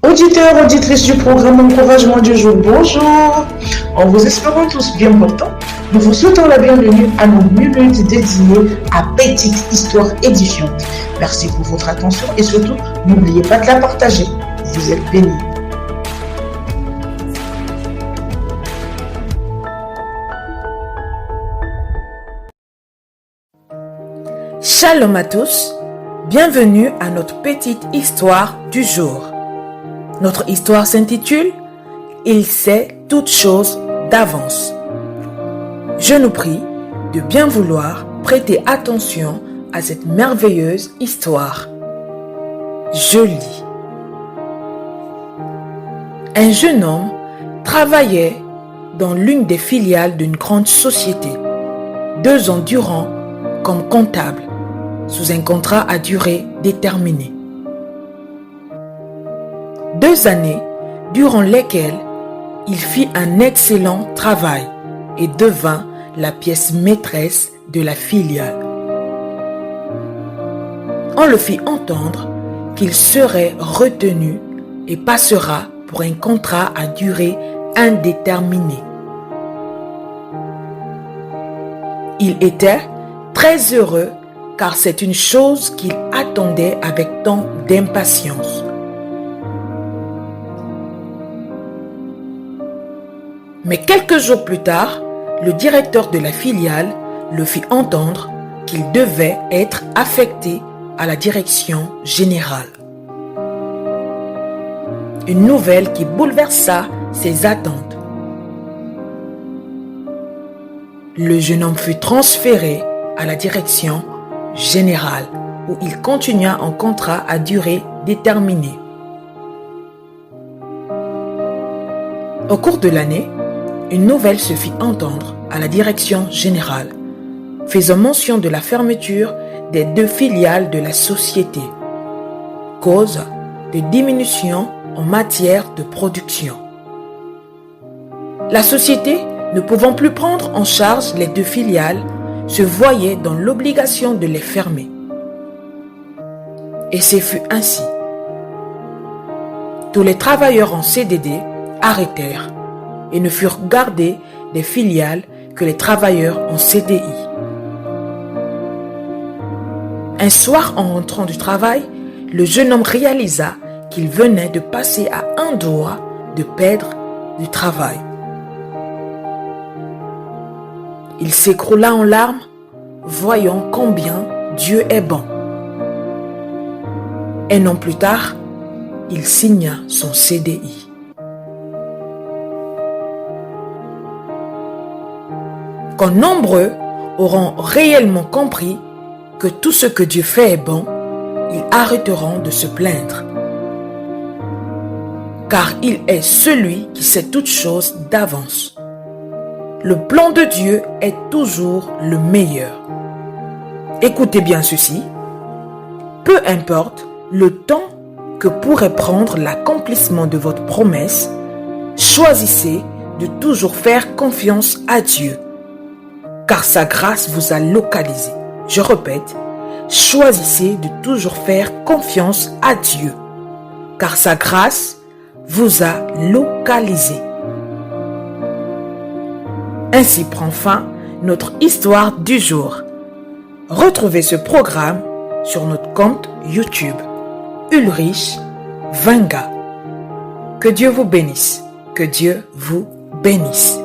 Auditeurs, auditrices du programme Encouragement du jour, bonjour. En vous espérant tous bien portants, nous vous souhaitons la bienvenue à nos minutes dédiées à Petite Histoire édifiante. Merci pour votre attention et surtout, n'oubliez pas de la partager. Vous êtes bénis. Shalom à tous, bienvenue à notre petite histoire du jour. Notre histoire s'intitule « Il sait toutes choses d'avance ». Je nous prie de bien vouloir prêter attention à cette merveilleuse histoire. Je lis. Un jeune homme travaillait dans l'une des filiales d'une grande société, 2 ans durant comme comptable, sous un contrat à durée déterminée. 2 années durant lesquelles il fit un excellent travail et devint la pièce maîtresse de la filiale. On le fit entendre qu'il serait retenu et passera pour un contrat à durée indéterminée. Il était très heureux car c'est une chose qu'il attendait avec tant d'impatience. Mais quelques jours plus tard, le directeur de la filiale le fit entendre qu'il devait être affecté à la direction générale. Une nouvelle qui bouleversa ses attentes. Le jeune homme fut transféré à la direction générale où il continua en contrat à durée déterminée. Au cours de l'année, une nouvelle se fit entendre à la direction générale, faisant mention de la fermeture des 2 filiales de la société, cause de diminution en matière de production. La société, ne pouvant plus prendre en charge les 2 filiales, se voyait dans l'obligation de les fermer. Et ce fut ainsi. Tous les travailleurs en CDD arrêtèrent et ne furent gardés des filiales que les travailleurs en CDI. Un soir, en rentrant du travail, le jeune homme réalisa qu'il venait de passer à un doigt de perdre du travail. Il s'écroula en larmes, voyant combien Dieu est bon. Un an plus tard, il signa son CDI. Quand nombreux auront réellement compris que tout ce que Dieu fait est bon, ils arrêteront de se plaindre. Car il est celui qui sait toutes choses d'avance. Le plan de Dieu est toujours le meilleur. Écoutez bien ceci. Peu importe le temps que pourrait prendre l'accomplissement de votre promesse, choisissez de toujours faire confiance à Dieu. Car sa grâce vous a localisé. Je répète, choisissez de toujours faire confiance à Dieu. Car sa grâce vous a localisé. Ainsi prend fin notre histoire du jour. Retrouvez ce programme sur notre compte YouTube, Ulrich Venga. Que Dieu vous bénisse. Que Dieu vous bénisse.